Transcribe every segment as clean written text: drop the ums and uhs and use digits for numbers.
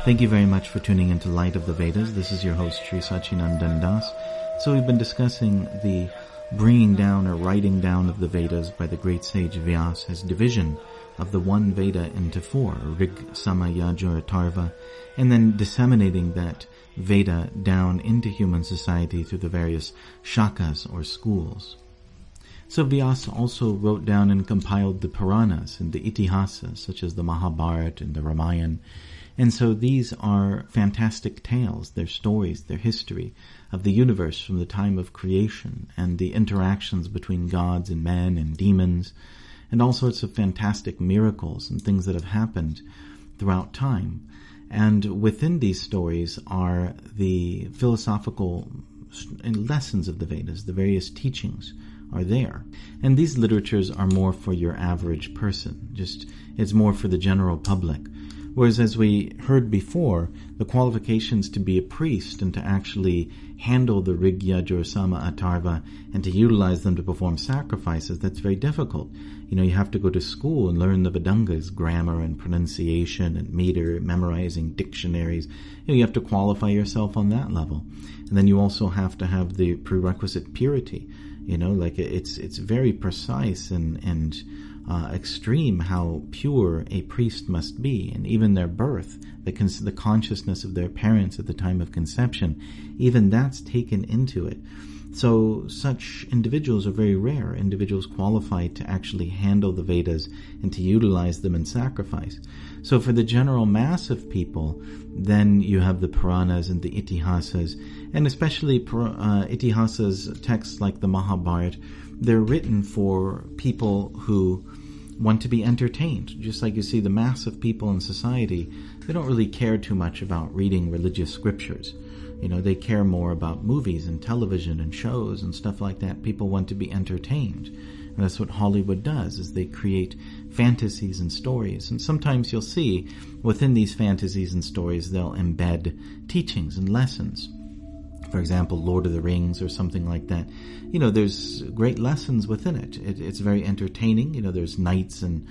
Thank you very much for tuning into Light of the Vedas. This is your host, Sri Sachinandan Das. So we've been discussing the bringing down or writing down of the Vedas by the great sage Vyasa, his division of the one Veda into four, Rig, Sama, Yajur, Atharva, and then disseminating that Veda down into human society through the various shakas or schools. So Vyasa also wrote down and compiled the Puranas and the Itihasas, such as the Mahabharata and the Ramayana. And so these are fantastic tales, their stories, their history of the universe from the time of creation and the interactions between gods and men and demons and all sorts of fantastic miracles and things that have happened throughout time. And within these stories are the philosophical lessons of the Vedas, the various teachings are there. And these literatures are more for your average person. It's more for the general public. Whereas, as we heard before, the qualifications to be a priest and to actually handle the Rig, Yajur, Sama, Atharva and to utilize them to perform sacrifices, that's very difficult. You have to go to school and learn the Vedangas, grammar and pronunciation and meter, memorizing dictionaries. You have to qualify yourself on that level. And then you also have to have the prerequisite purity. It's very precise and extreme how pure a priest must be, and even their birth, the consciousness of their parents at the time of conception, even that's taken into it. So such individuals are very rare, individuals qualified to actually handle the Vedas and to utilize them in sacrifice. So for the general mass of people, then you have the Puranas and the Itihasas, and especially Itihasas, texts like the Mahabharata. They're written for people who want to be entertained. Just like you see the mass of people in society, they don't really care too much about reading religious scriptures. They care more about movies and television and shows and stuff like that. People want to be entertained. And that's what Hollywood does, is they create fantasies and stories. And sometimes you'll see within these fantasies and stories, they'll embed teachings and lessons. For example, Lord of the Rings or something like that. There's great lessons within it. It's very entertaining. There's knights and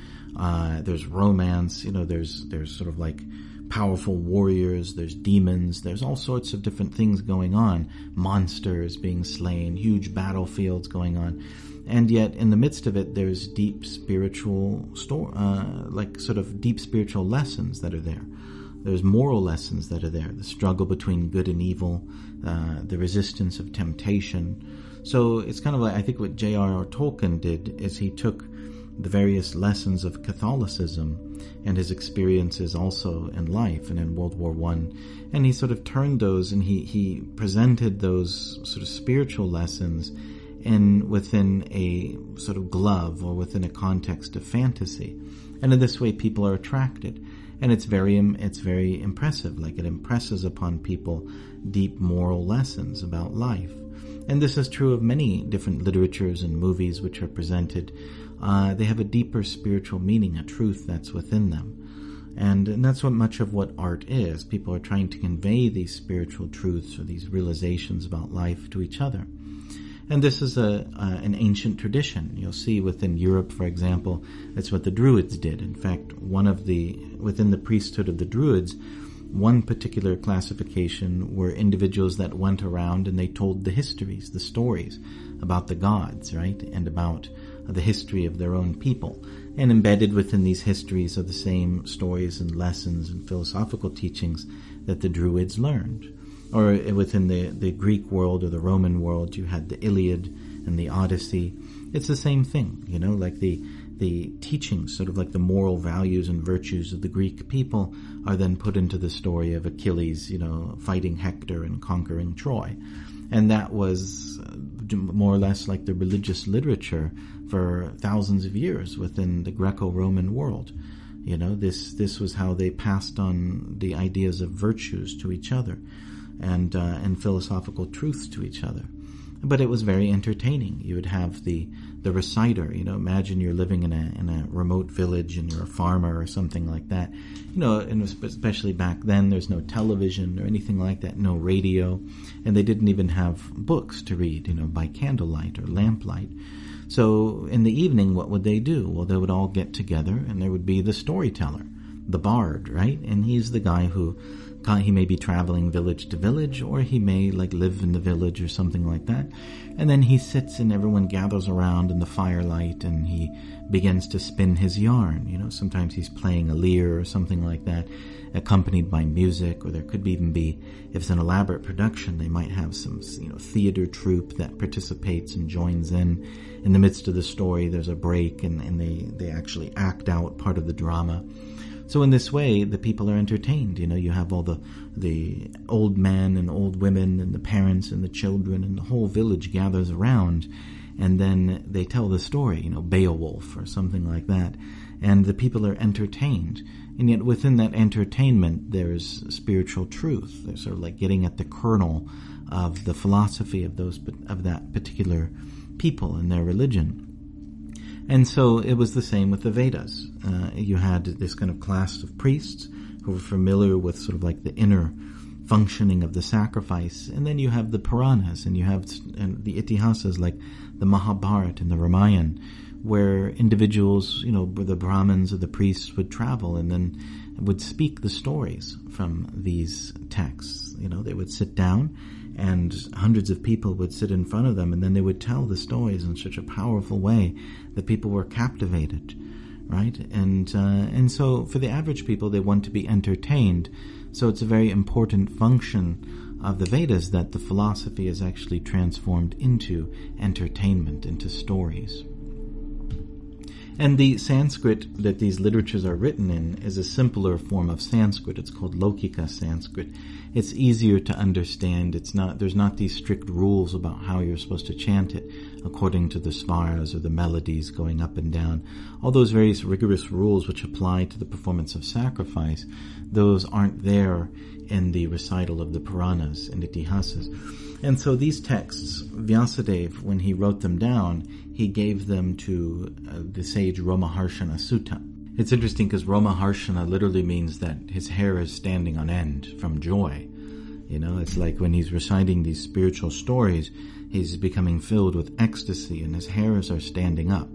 there's romance. There's sort of like powerful warriors. There's demons. There's all sorts of different things going on. Monsters being slain. Huge battlefields going on. And yet, in the midst of it, there's deep spiritual deep spiritual lessons that are there. There's moral lessons that are there. The struggle between good and evil, the resistance of temptation. So it's kind of like, I think what J.R.R. Tolkien did is he took the various lessons of Catholicism and his experiences also in life and in World War I, and he sort of turned those and he presented those sort of spiritual lessons within a sort of glove or within a context of fantasy. And in this way people are attracted. And it's very impressive. Like, it impresses upon people deep moral lessons about life. And this is true of many different literatures and movies which are presented. They have a deeper spiritual meaning, a truth that's within them. And that's much of what art is. People are trying to convey these spiritual truths or these realizations about life to each other. And this is an ancient tradition. You'll see within Europe, for example, that's what the Druids did. In fact, within the priesthood of the Druids, one particular classification were individuals that went around and they told the histories, the stories about the gods, right? And about the history of their own people. And embedded within these histories are the same stories and lessons and philosophical teachings that the Druids learned. Or within the Greek world or the Roman world, you had the Iliad and the Odyssey. It's the same thing, like the teachings, sort of like the moral values and virtues of the Greek people are then put into the story of Achilles, fighting Hector and conquering Troy. And that was more or less like the religious literature for thousands of years within the Greco-Roman world. This was how they passed on the ideas of virtues to each other. And philosophical truths to each other. But it was very entertaining. You would have the reciter, imagine you're living in a remote village and you're a farmer or something like that. And especially back then, there's no television or anything like that, no radio, and they didn't even have books to read, by candlelight or lamplight. So in the evening, what would they do? Well, they would all get together and there would be the storyteller, the bard, right? And he's the guy who, he may be traveling village to village, or he may live in the village or something like that. And then he sits and everyone gathers around in the firelight and he begins to spin his yarn. Sometimes he's playing a lyre or something like that, accompanied by music, or there could even be, if it's an elaborate production, they might have some, theater troupe that participates and joins in. In the midst of the story, there's a break and they actually act out part of the drama. So in this way, the people are entertained. You have all the old men and old women and the parents and the children, and the whole village gathers around, and then they tell the story, Beowulf or something like that, and the people are entertained. And yet within that entertainment, there's spiritual truth. They're sort of getting at the kernel of the philosophy of that particular people and their religion. And so it was the same with the Vedas. You had this kind of class of priests who were familiar with sort of the inner functioning of the sacrifice. And then you have the Puranas, and you have the Itihasas like the Mahabharata and the Ramayana, where individuals, the Brahmins or the priests would travel and then would speak the stories from these texts. They would sit down and hundreds of people would sit in front of them, and then they would tell the stories in such a powerful way that people were captivated, right? And so for the average people, they want to be entertained. So it's a very important function of the Vedas that the philosophy is actually transformed into entertainment, into stories. And the Sanskrit that these literatures are written in is a simpler form of Sanskrit. It's called Lokika Sanskrit. It's easier to understand. There's not these strict rules about how you're supposed to chant it according to the svaras or the melodies going up and down. All those various rigorous rules which apply to the performance of sacrifice, those aren't there in the recital of the Puranas and Itihasas. And so these texts, Vyasadeva, when he wrote them down, he gave them to the sage Ramaharshana Sutta. It's interesting because Ramaharshana literally means that his hair is standing on end from joy. It's like when he's reciting these spiritual stories, he's becoming filled with ecstasy and his hairs are standing up.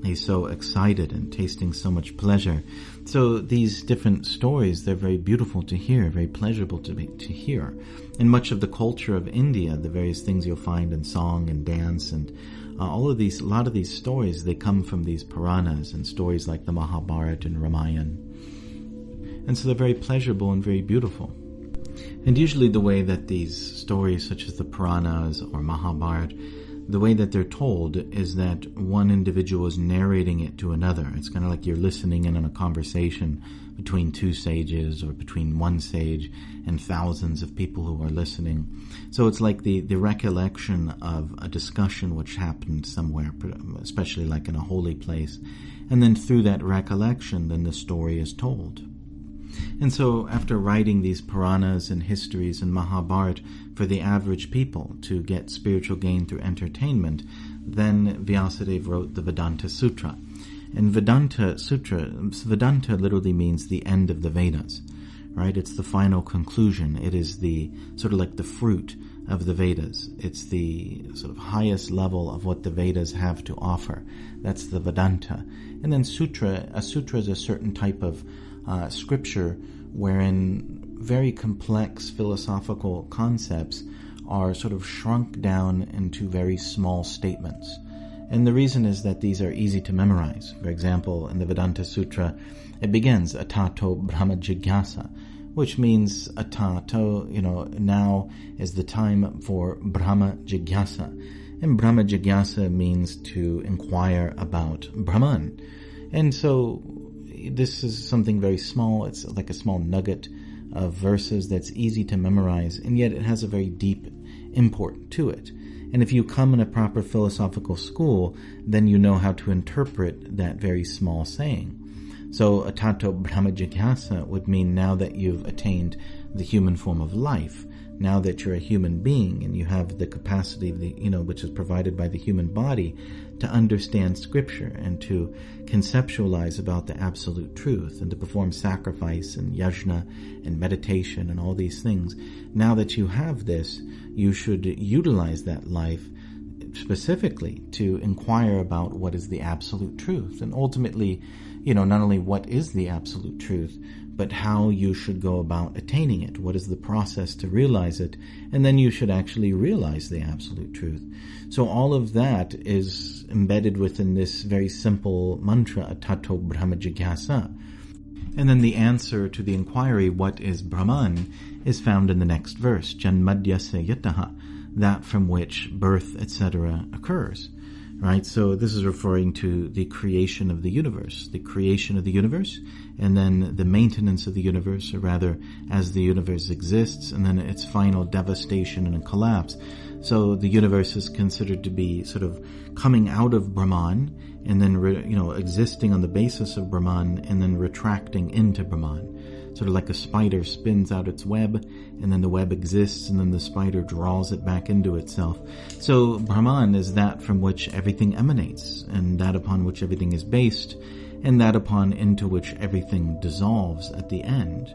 He's so excited and tasting so much pleasure. So these different stories, they're very beautiful to hear, very pleasurable to hear. In much of the culture of India, the various things you'll find in song and dance and a lot of these stories, they come from these Puranas and stories like the Mahabharata and Ramayana. And so they're very pleasurable and very beautiful. And usually the way that these stories, such as the Puranas or Mahabharata, the way that they're told is that one individual is narrating it to another. It's kind of like you're listening in on a conversation between two sages or between one sage and thousands of people who are listening. So it's like the recollection of a discussion which happened somewhere, especially like in a holy place. And then through that recollection, then the story is told. And so after writing these Puranas and histories and Mahabharata for the average people to get spiritual gain through entertainment, then Vyasadeva wrote the Vedanta Sutra. And Vedanta literally means the end of the Vedas, right? It's the final conclusion. It is the sort of like the fruit of the Vedas. It's the sort of highest level of what the Vedas have to offer. That's the Vedanta. And then a sutra is a certain type of scripture wherein very complex philosophical concepts are sort of shrunk down into very small statements. And the reason is that these are easy to memorize. For example, in the Vedanta Sutra, it begins, atato brahma jigyasa, which means atato, now is the time for Brahma jigyasa. And Brahma jigyasa means to inquire about Brahman. And so this is something very small. It's like a small nugget of verses that's easy to memorize, and yet it has a very deep import to it. And if you come in a proper philosophical school, then you know how to interpret that very small saying. So, atato brahma jigyasa would mean now that you've attained the human form of life, now that you're a human being and you have the capacity, which is provided by the human body, to understand Scripture and to conceptualize about the absolute truth and to perform sacrifice and yajna and meditation and all these things. Now that you have this, you should utilize that life specifically to inquire about what is the absolute truth, and ultimately, not only what is the absolute truth, but how you should go about attaining it. What is the process to realize it? And then you should actually realize the absolute truth. So all of that is embedded within this very simple mantra, Tato Brahma Jigyasa. And then the answer to the inquiry, what is Brahman, is found in the next verse, Janmadyasya Yataha, that from which birth, etc. occurs. Right? So this is referring to the creation of the universe. The creation of the universe, and then the maintenance of the universe, or rather, as the universe exists, and then its final devastation and collapse. So the universe is considered to be sort of coming out of Brahman, and then, existing on the basis of Brahman, and then retracting into Brahman. Sort of like a spider spins out its web, and then the web exists, and then the spider draws it back into itself. So Brahman is that from which everything emanates, and that upon which everything is based, and that upon into which everything dissolves at the end.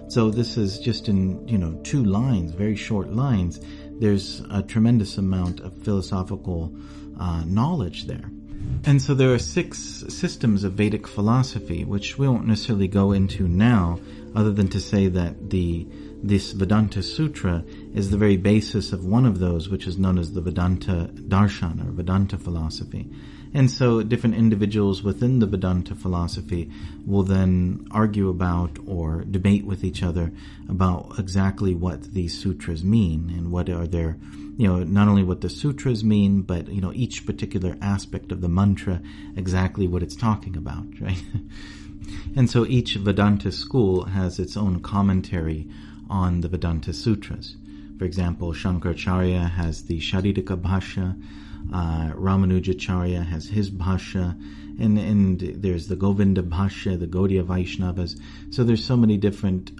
So this is just in, 2 lines, very short lines. There's a tremendous amount of philosophical knowledge there. And so there are 6 systems of Vedic philosophy, which we won't necessarily go into now, other than to say that this Vedanta Sutra is the very basis of one of those, which is known as the Vedanta Darshan, or Vedanta philosophy. And so different individuals within the Vedanta philosophy will then argue about or debate with each other about exactly what these sutras mean, and what are their, not only what the sutras mean, but, each particular aspect of the mantra, exactly what it's talking about, right? And so each Vedanta school has its own commentary on the Vedanta Sutras. For example, Shankaracharya has the Sharirika Bhashya, Ramanujacharya has his Bhashya, and there's the Govinda Bhashya, the Gaudiya Vaishnavas. So there's so many different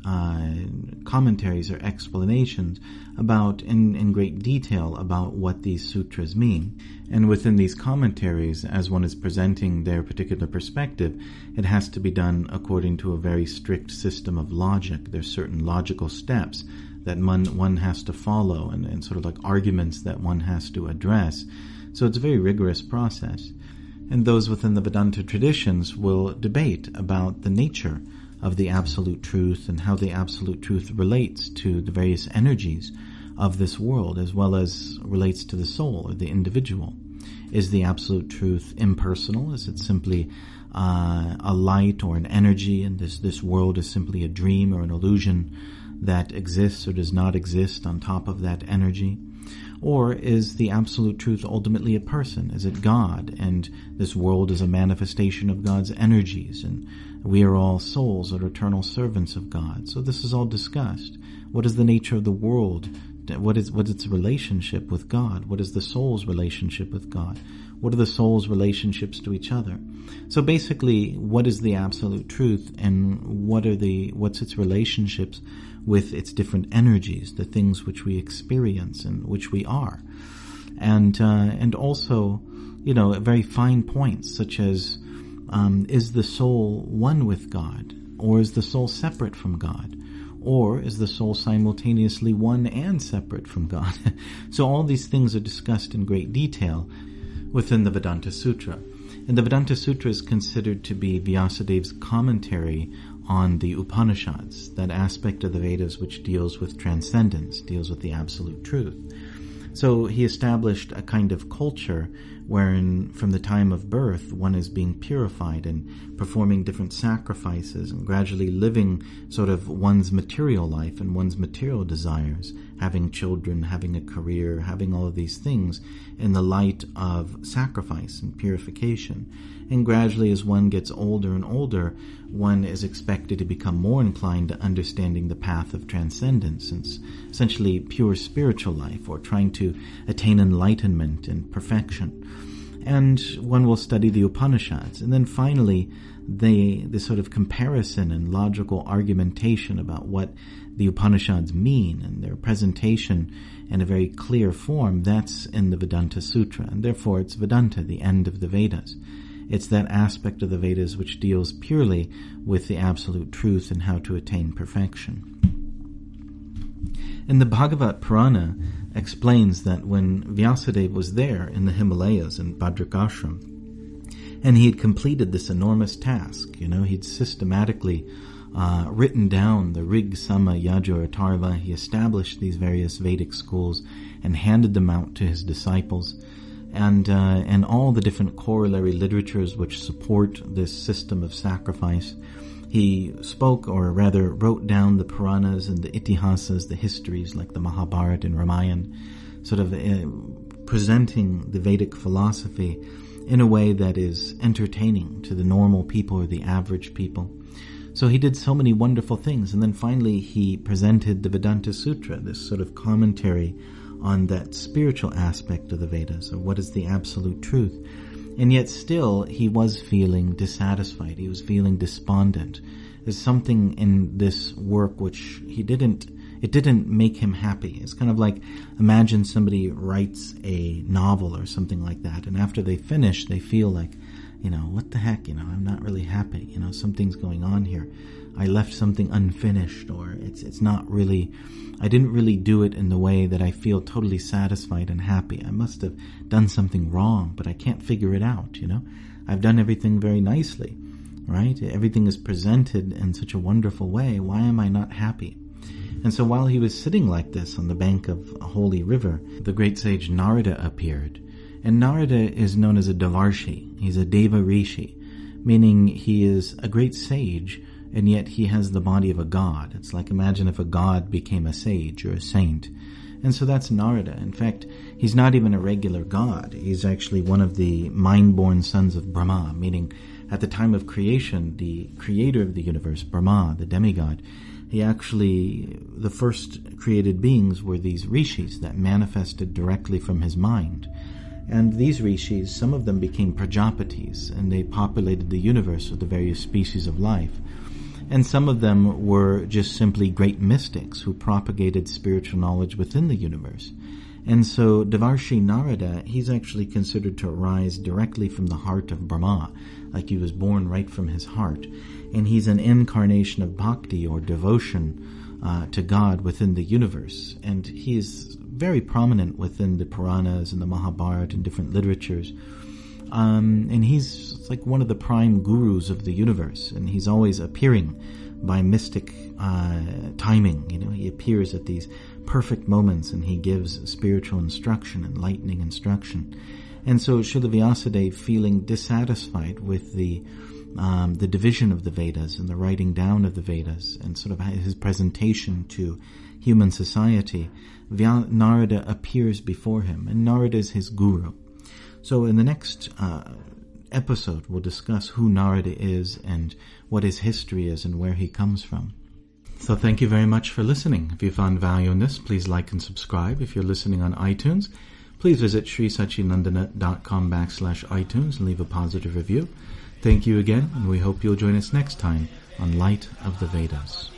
commentaries or explanations about, in great detail, about what these sutras mean. And within these commentaries, as one is presenting their particular perspective, it has to be done according to a very strict system of logic. There's certain logical steps that one has to follow, and sort of like arguments that one has to address. So it's a very rigorous process. And those within the Vedanta traditions will debate about the nature of the absolute truth and how the absolute truth relates to the various energies of this world, as well as relates to the soul or the individual. Is the absolute truth impersonal? Is it simply a light or an energy, and this world is simply a dream or an illusion that exists or does not exist on top of that energy? Or is the absolute truth ultimately a person? Is it God, and this world is a manifestation of God's energies, and we are all souls or eternal servants of God? So this is all discussed. What is the nature of the world? What is its relationship with God? What is the soul's relationship with God? What are the soul's relationships to each other? So basically, what is the absolute truth, and what's its relationships with its different energies, the things which we experience and which we are, and also, very fine points such as, is the soul one with God, or is the soul separate from God? Or is the soul simultaneously one and separate from God? So all these things are discussed in great detail within the Vedanta Sutra. And the Vedanta Sutra is considered to be Vyasadev's commentary on the Upanisads, that aspect of the Vedas which deals with transcendence, deals with the absolute truth. So he established a kind of culture wherein from the time of birth one is being purified and performing different sacrifices and gradually living sort of one's material life and one's material desires, having children, having a career, having all of these things in the light of sacrifice and purification. And gradually, as one gets older and older, one is expected to become more inclined to understanding the path of transcendence, and essentially pure spiritual life, or trying to attain enlightenment and perfection. And one will study the Upanishads. And then finally, the sort of comparison and logical argumentation about what the Upanishads mean and their presentation in a very clear form, that's in the Vedanta Sutra. And therefore it's Vedanta, the end of the Vedas. It's that aspect of the Vedas which deals purely with the absolute truth and how to attain perfection. And the Bhagavad Purana explains that when Vyasadeva was there in the Himalayas in Bhadrakashram, and he had completed this enormous task, he'd systematically written down the Rig, Sama, Yajur, Atharva. He established these various Vedic schools and handed them out to his disciples, and all the different corollary literatures which support this system of sacrifice. He spoke, or rather wrote down the Puranas and the Itihasas, the histories like the Mahabharata and Ramayana, sort of presenting the Vedic philosophy in a way that is entertaining to the normal people or the average people. So he did so many wonderful things, and then finally he presented the Vedanta Sutra, this sort of commentary on that spiritual aspect of the Vedas, or what is the absolute truth. And yet still he was feeling dissatisfied, he was feeling despondent. There's something in this work which it didn't make him happy. It's kind of like, imagine somebody writes a novel or something like that, and after they finish, they feel like, what the heck, I'm not really happy, something's going on here. I left something unfinished, or it's not really, I didn't really do it in the way that I feel totally satisfied and happy. I must have done something wrong, but I can't figure it out, I've done everything very nicely, right? Everything is presented in such a wonderful way. Why am I not happy? And so while he was sitting like this on the bank of a holy river, the great sage Narada appeared. And Narada is known as a Devarshi. He's a Deva Rishi, meaning he is a great sage, and yet he has the body of a god. It's like, imagine if a god became a sage or a saint. And so that's Narada. In fact, he's not even a regular god. He's actually one of the mind-born sons of Brahma, meaning at the time of creation, the creator of the universe, Brahma, the demigod, the first created beings were these rishis that manifested directly from his mind. And these rishis, some of them became Prajapatis, and they populated the universe with the various species of life. And some of them were just simply great mystics who propagated spiritual knowledge within the universe. And so Devarshi Narada, he's actually considered to arise directly from the heart of Brahma, like he was born right from his heart. And he's an incarnation of bhakti, or devotion to God within the universe. And he is very prominent within the Puranas and the Mahabharata and different literatures. And he's like one of the prime gurus of the universe, and he's always appearing by mystic timing. He appears at these perfect moments, and he gives spiritual instruction, enlightening instruction. And so Srila Vyasadeva, feeling dissatisfied with the division of the Vedas and the writing down of the Vedas and sort of his presentation to human society, Narada appears before him, and Narada is his guru. So in the next episode, we'll discuss who Narada is and what his history is and where he comes from. So thank you very much for listening. If you found value in this, please like and subscribe. If you're listening on iTunes, please visit srisachinandana.com/iTunes and leave a positive review. Thank you again, and we hope you'll join us next time on Light of the Vedas.